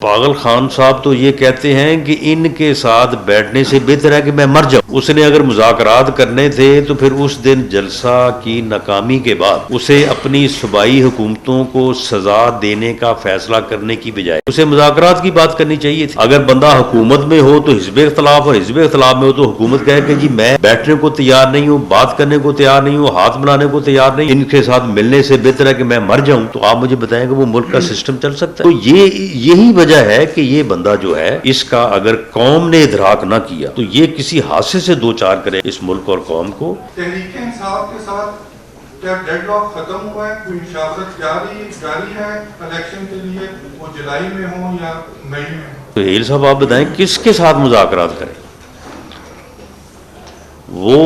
पागल खान साहब तो ये कहते हैं कि इनके साथ बैठने से बेहतर है कि मैं मर जाऊं। उसने अगर मुज़ाकरात करने थे तो फिर उस दिन जलसा की नाकामी के बाद उसे अपनी सूबाई हुकूमतों को सजा देने का फैसला करने की बजाय उसे मुज़ाकरात की बात करनी चाहिए थी। अगर बंदा हुकूमत में हो तो हिज़्ब इख्तिलाफ, और हिज़्ब इख्तिलाफ में हो तो हुकूमत कहे कि जी मैं बैठने को तैयार नहीं हूँ, बात करने को तैयार नहीं हूँ, हाथ मिलाने को तैयार नहीं, इनके साथ मिलने से बेहतर है कि मैं मर जाऊं। तो आप मुझे बताएं कि वो मुल्क का सिस्टम चल सकता है? तो यही वजह है कि ये बंदा जो है, इसका अगर कौम ने इदराक ना किया तो ये किसी हादसे से दो चार करे इस मुल्क और कौम को। तहरीके इंसाफ के साथ क्या डेडलॉक खत्म हुआ है? कोई मुशावरत जारी है इलेक्शन के लिए, वो जुलाई में हो या मई में हो? तो हेल साहब आप बताएं किसके साथ मुज़ाकरात करें? वो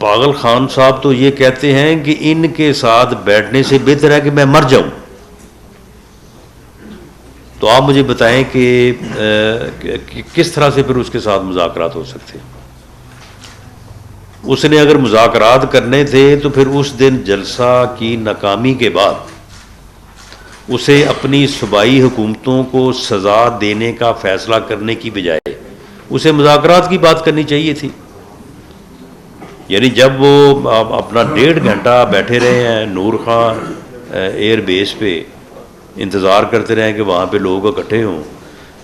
पागल खान साहब तो ये कहते हैं कि इनके साथ बैठने से बेहतर है कि मैं मर जाऊं। तो आप मुझे बताएं कि किस तरह से फिर उसके साथ मुज़ाकरात हो सकते हैं? उसने अगर मुज़ाकरात करने थे तो फिर उस दिन जलसा की नाकामी के बाद उसे अपनी सूबाई हुकूमतों को सजा देने का फैसला करने की बजाय उसे मुज़ाकरात की बात करनी चाहिए थी। यानी जब वो अपना 1.5 घंटा बैठे रहे हैं नूर खां एयर बेस पे, इंतज़ार करते रहे कि वहाँ पे लोग इकट्ठे हों।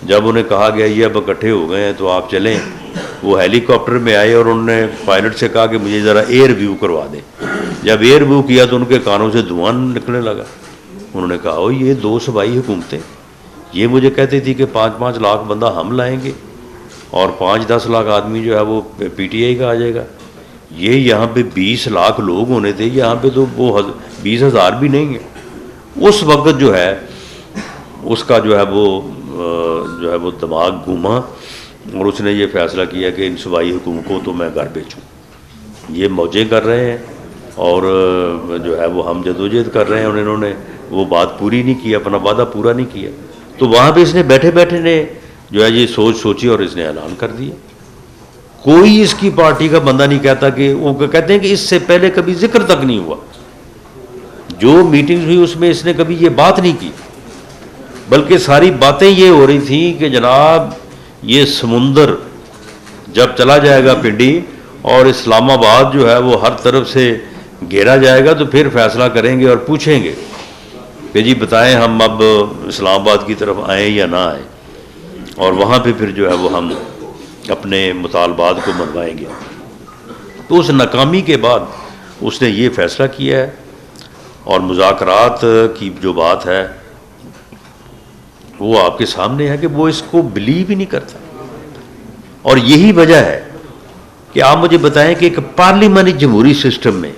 जब उन्हें कहा गया ये अब इकट्ठे हो गए हैं तो आप चलें, वो हेलीकॉप्टर में आए और उन्होंने पायलट से कहा कि मुझे ज़रा एयर व्यू करवा दें। जब एयर व्यू किया तो उनके कानों से धुआं निकलने लगा। उन्होंने कहा ओ ये 2 सूबाई हुकूमतें, ये मुझे कहती थी कि 5-5 लाख बंदा हम लाएंगे और 5-10 लाख आदमी जो है वो PTI का आ जाएगा। ये यहाँ पे 20 लाख लोग होने थे, यहाँ पे तो वो 20,000 भी नहीं है। उस वक्त जो है उसका जो है वो दिमाग घूमा और उसने ये फैसला किया कि इन सूबाई हुकूम को तो मैं घर बेचूँ। ये मौजें कर रहे हैं और जो है वो हम जदोजहद कर रहे हैं और इन्होंने वो बात पूरी नहीं की, अपना वादा पूरा नहीं किया। तो वहाँ पे इसने बैठे बैठे ने जो है ये सोची और इसने ऐलान कर दिया। कोई इसकी पार्टी का बंदा नहीं कहता कि वो कहते हैं कि इससे पहले कभी जिक्र तक नहीं हुआ, जो मीटिंग्स हुई उसमें इसने कभी ये बात नहीं की, बल्कि सारी बातें ये हो रही थी कि जनाब ये समुंदर जब चला जाएगा पिंडी और इस्लामाबाद जो है वो हर तरफ से घेरा जाएगा तो फिर फैसला करेंगे और पूछेंगे कि जी बताएं हम अब इस्लामाबाद की तरफ आएँ या ना आएँ, और वहाँ पे फिर जो है वो हम अपने मुतालबात को मनवाएंगे। तो उस नाकामी के बाद उसने ये फैसला किया है और मुज़ाकरात की जो बात है वो आपके सामने है कि वो इसको बिलीव ही नहीं करता। और यही वजह है कि आप मुझे बताएं कि एक पार्लियामानी जमहूरी सिस्टम में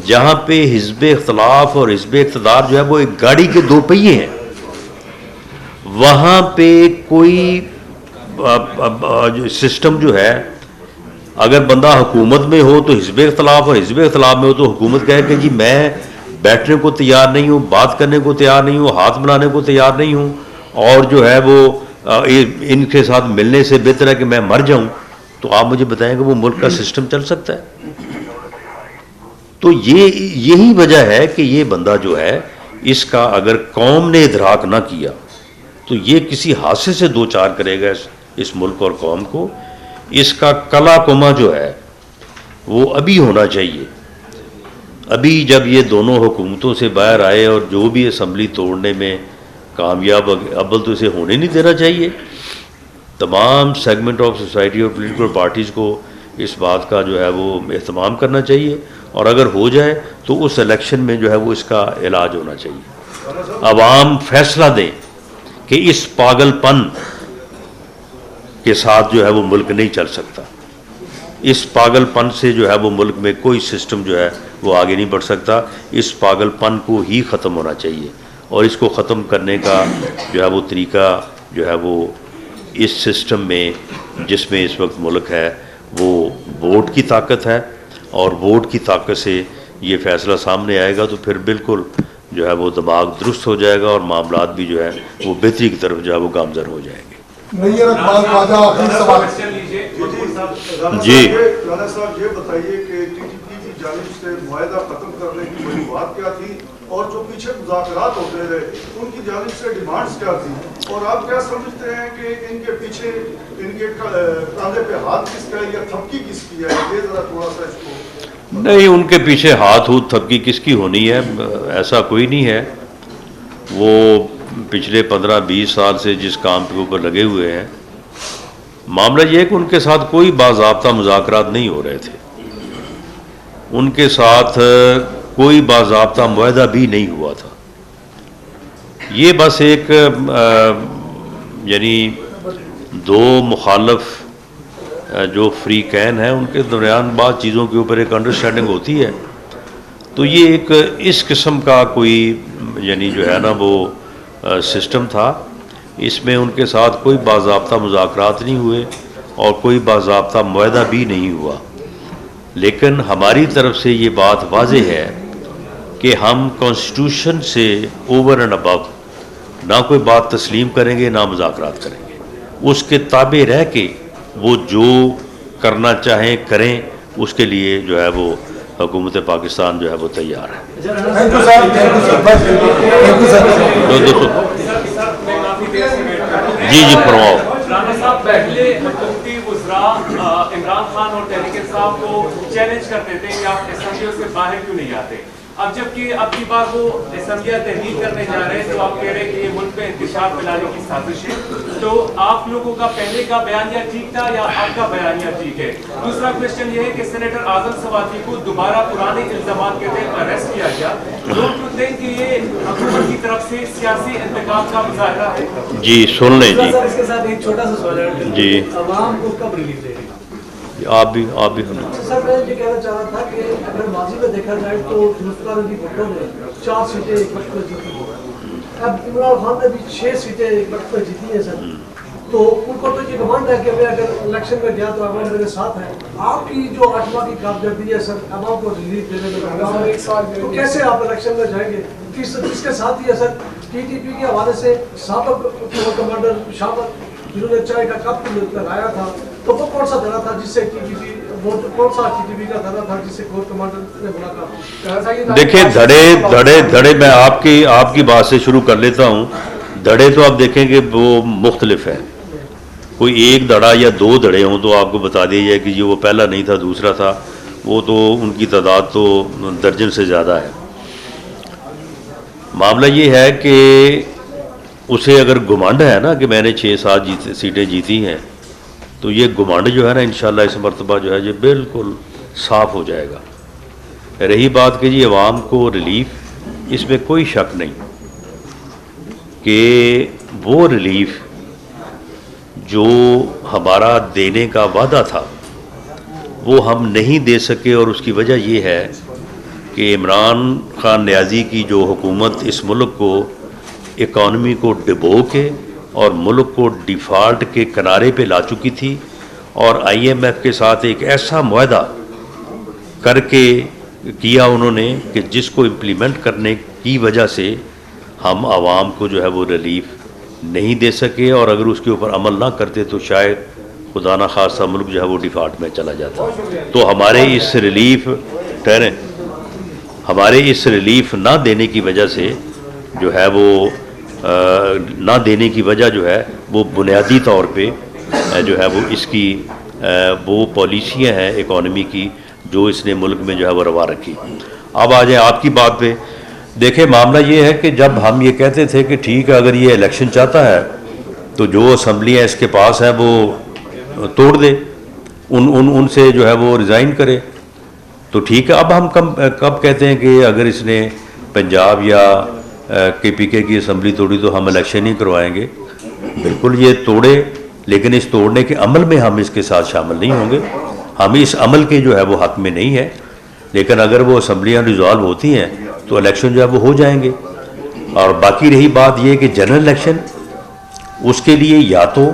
जहाँ पे हिज़्ब इख्तिलाफ और हिज़्ब इक़्तिदार जो है वो एक गाड़ी के 2 पहिए हैं, वहाँ पे कोई सिस्टम जो है, अगर बंदा हुकूमत में हो तो हिज़्ब इख्तिलाफ, और हिज़्ब इख्तिलाफ में हो तो हुकूमत कहे कि जी मैं बैठने को तैयार नहीं हूँ, बात करने को तैयार नहीं हूँ, हाथ मिलाने को तैयार नहीं हूँ, और जो है वो इनके साथ मिलने से बेहतर है कि मैं मर जाऊं। तो आप मुझे बताएं कि वो मुल्क का सिस्टम चल सकता है? तो यही वजह है कि ये बंदा जो है, इसका अगर कौम ने इदराक ना किया तो ये किसी हादसे से दो चार करेगा इस मुल्क और कौम को। इसका कला कुमा जो है वो अभी होना चाहिए। अभी जब ये दोनों हुकूमतों से बाहर आए और जो भी असम्बली तोड़ने में कामयाब, अव्वल तो इसे होने नहीं देना चाहिए। तमाम सेगमेंट ऑफ सोसाइटी और पॉलिटिकल पार्टीज़ को इस बात का जो है वो एहतमाम करना चाहिए, और अगर हो जाए तो उस इलेक्शन में जो है वो इसका इलाज होना चाहिए। अवाम फैसला दें कि इस पागलपन के साथ जो है वो मुल्क नहीं चल सकता। इस पागलपन से जो है वो मुल्क में कोई सिस्टम जो है वो आगे नहीं बढ़ सकता। इस पागलपन को ही ख़त्म होना चाहिए, और इसको ख़त्म करने का जो है वो तरीका जो है वो इस सिस्टम में जिसमें इस वक्त मुल्क है वो वोट की ताकत है, और वोट की ताकत से ये फ़ैसला सामने आएगा तो फिर बिल्कुल जो है वो दिमाग दुरुस्त हो जाएगा और मामलात भी जो है वो बेहतरी की तरफ जो है वो गामजन हो जाएंगे। जी राणा साहब ये बताइए कि TTP की जानिब से मुआहदा खत्म करने की वजूहात क्या थी और जो पीछे मुज़ाकरात होते रहे उनकी जानिब से डिमांड्स क्या थी, और आप क्या समझते हैं कि इनके पीछे इनके कंधे पे हाथ किसका है या थपकी किसकी है? ये ज़रा थोड़ा सा इसको। नहीं, उनके पीछे हाथ हूथ थपकी किसकी होनी है, ऐसा कोई नहीं है। वो पिछले 15-20 साल से जिस काम के ऊपर लगे हुए हैं, मामला ये है कि उनके साथ कोई बाज़ाब्ता मुज़ाकरात नहीं हो रहे थे, उनके साथ कोई बाज़ाब्ता मुआहदा भी नहीं हुआ था। ये बस एक यानी दो मुखालफ जो फ्री कैन हैं उनके दरमियान बाद चीज़ों के ऊपर एक अंडरस्टैंडिंग होती है। तो ये एक इस किस्म का कोई यानी जो है ना वो सिस्टम था, इसमें उनके साथ कोई बाज़ाब्ता मुज़ाकरात नहीं हुए और कोई बाज़ाब्ता मुआहदा भी नहीं हुआ। लेकिन हमारी तरफ से ये बात वाज़ेह है कि हम कॉन्स्टिट्यूशन से ओवर एंड अबव ना कोई बात तस्लीम करेंगे ना मुज़ाकरात करेंगे, उसके ताबे रह के वो जो करना चाहें करें, उसके लिए जो है वो हुकूमत पाकिस्तान जो है वो तैयार है। जी फरमाओ। राना साहब पहले हुकूमती वज़रा इमरान खान और तहरीक इंसाफ को चैलेंज करते थे कि आप असेंबलियों से बाहर क्यों नहीं आते। अब जबकि अब की बार वो असेंबलियां तहरीर करने जा रहे हैं तो आप कह रहे हैं कि ये मुल्क में इंतशार फैलाने की साजिश है। तो आप लोगों का पहले का बयानिया ठीक था या आपका बयानिया ठीक है? दूसरा क्वेश्चन ये है कि सेनेटर आजम सवाती को दोबारा पुराने इल्जामात के तहत अरेस्ट किया गया। लोग कहते हैं कि ये हुकूमत की तरफ से सियासी इंतकाम का मुजाहरा है। जी सुन लें जी। इसके साथ एक छोटा सा सवाल है जी, अवाम को कब रिलीफ देगी? आप भी सर मैं ये कहना चाह रहा था कि अगर माजी में देखा जाए तो हिंदुस्तान की भुट्टो ने 4 सीटें एक वक्त पर जीती हैं। अब इमरान खान ने भी 6 सीटें एक वक्त पर जीती हैं सर, तो उनको तो ये घमंड है कि मैं अगर इलेक्शन में गया तो अवाम मेरे साथ है। आपकी जो 8 माह की कामयाबी है सर अवाम को रिलीफ देने में, तो कैसे आप इलेक्शन में जाएंगे? किसके साथ ही है सर? TTP के हवाले से साबिक कमांडर शामत जिन्होंने चाय का कप लगाया था, तो वो कौन सा धरा था जिससे TTP, वो कौन सा TTP का धरा था जिससे कोर कमांडर ने मुलाकात? देखिए धड़े मैं आपकी बात से शुरू कर लेता हूँ। धड़े तो आप देखेंगे वो मुख्तलिफ है, कोई एक धड़ा या 2 धड़े हों तो आपको बता दिया जाए कि ये वो पहला नहीं था दूसरा था, वो तो उनकी तादाद तो दर्जन से ज़्यादा है। मामला ये है कि उसे अगर घुमंड है ना कि मैंने 6-7 सीटें जीती हैं, तो ये घुमंड जो है ना इंशाल्लाह इस मरतबा जो है ये बिल्कुल साफ़ हो जाएगा। रही बात कि जी अवाम को रिलीफ, इसमें कोई शक नहीं कि वो रिलीफ जो हमारा देने का वादा था वो हम नहीं दे सके, और उसकी वजह ये है कि इमरान खान न्याजी की जो हुकूमत इस मुल्क को इकॉनमी को डुबो के और मुल्क को डिफ़ॉल्ट के किनारे पे ला चुकी थी, और IMF के साथ एक ऐसा मुआहदा करके किया उन्होंने कि जिसको इम्प्लीमेंट करने की वजह से हम आवाम को जो है वो रिलीफ नहीं दे सके, और अगर उसके ऊपर अमल ना करते तो शायद खुदा ना खासा मुल्क जो है वो डिफ़ॉल्ट में चला जाता। तो हमारे इस रिलीफ ना देने की वजह से जो है वो ना देने की वजह जो है वो बुनियादी तौर पे जो है वो इसकी वो पॉलिसियाँ हैं इकॉनमी की जो इसने मुल्क में जो है वो रवा रखी। अब आ जाए आपकी बात पे। देखें मामला ये है कि जब हम ये कहते थे कि ठीक है अगर ये इलेक्शन चाहता है तो जो असम्बलियाँ इसके पास है वो तोड़ दे, उनसे जो है वो रिज़ाइन करे, तो ठीक है। अब हम कब कहते हैं कि अगर इसने पंजाब या KPK की असम्बली तोड़ी तो हम इलेक्शन नहीं करवाएंगे? बिल्कुल ये तोड़े, लेकिन इस तोड़ने के अमल में हम इसके साथ शामिल नहीं होंगे, हम इस अमल के जो है वो हक में नहीं है। लेकिन अगर वो असम्बलियाँ रिजॉल्व होती हैं तो इलेक्शन जो है वो हो जाएंगे। और बाकी रही बात ये कि जनरल इलेक्शन, उसके लिए या तो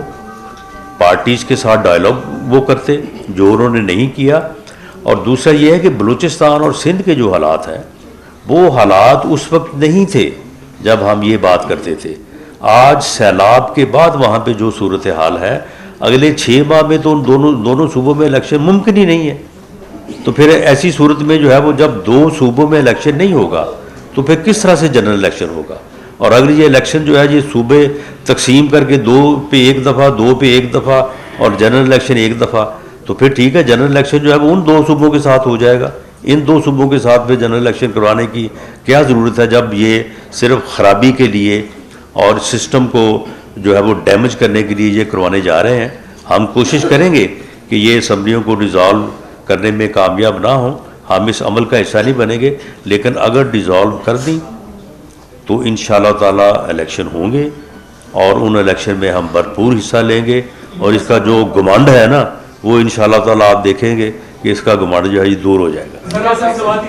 पार्टीज़ के साथ डायलॉग वो करते जो उन्होंने नहीं किया, और दूसरा ये है कि बलूचिस्तान और सिंध के जो हालात हैं वो हालात उस वक्त नहीं थे जब हम ये बात करते थे। आज सैलाब के बाद वहाँ पे जो सूरत हाल है, अगले 6 माह में तो उन दोनों सूबों में इलेक्शन मुमकिन ही नहीं है। तो फिर ऐसी सूरत में जो है वो जब 2 सूबों में इलेक्शन नहीं होगा तो फिर किस तरह से जनरल इलेक्शन होगा। और अगर ये इलेक्शन जो है ये सूबे तकसीम करके 2 पे 1 दफ़ा 2 पे 1 दफ़ा और जनरल इलेक्शन 1 दफ़ा, तो फिर ठीक है, जनरल इलेक्शन जो है वो उन 2 सूबों के साथ हो जाएगा। इन 2 सूबों के साथ फिर जनरल इलेक्शन करवाने की क्या ज़रूरत है, जब ये सिर्फ खराबी के लिए और सिस्टम को जो है वो डैमेज करने के लिए ये करवाने जा रहे हैं। हम कोशिश करेंगे कि ये असम्बलियों को डिज़ोल्व करने में कामयाब ना हो, हम इस अमल का हिस्सा नहीं बनेंगे, लेकिन अगर डिज़ोल्व कर दी तो इंशाअल्लाह ताला इलेक्शन होंगे और उन इलेक्शन में हम भरपूर हिस्सा लेंगे। और इसका जो घमंड है ना, वो इंशाअल्लाह ताला आप देखेंगे कि इसका घमंड जो है ये दूर हो जाएगा। सर, आज़म सवाती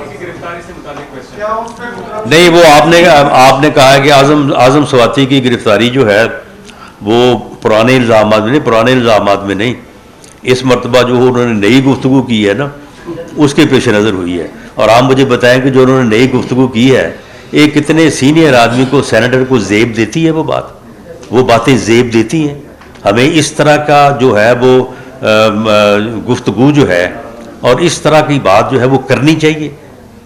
की गिरफ्तारी से मुताल्लिक क्वेश्चन। क्या उसमें नहीं, वो आपने कहा है कि आज़म सवाती की गिरफ्तारी जो है वो पुराने इल्ज़ामात में नहीं, इस मरतबा जो उन्होंने नई गुफ्तगू की है ना, उसके पेश नज़र हुई है। और आप मुझे बताएं कि जो उन्होंने नई गुफ्तगू की है, एक कितने सीनियर आदमी को, सेनेटर को ज़ेब देती है वो बातें ज़ेब देती हैं। हमें इस तरह का जो है वो गुफ्तगू जो है और इस तरह की बात जो है वो करनी चाहिए।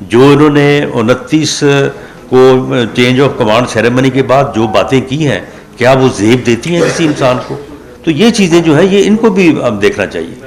जो इन्होंने 29 को चेंज ऑफ कमांड सेरेमनी के बाद जो बातें की हैं, क्या वो ज़ेब देती हैं किसी इंसान को? तो ये चीज़ें जो है ये इनको भी अब देखना चाहिए।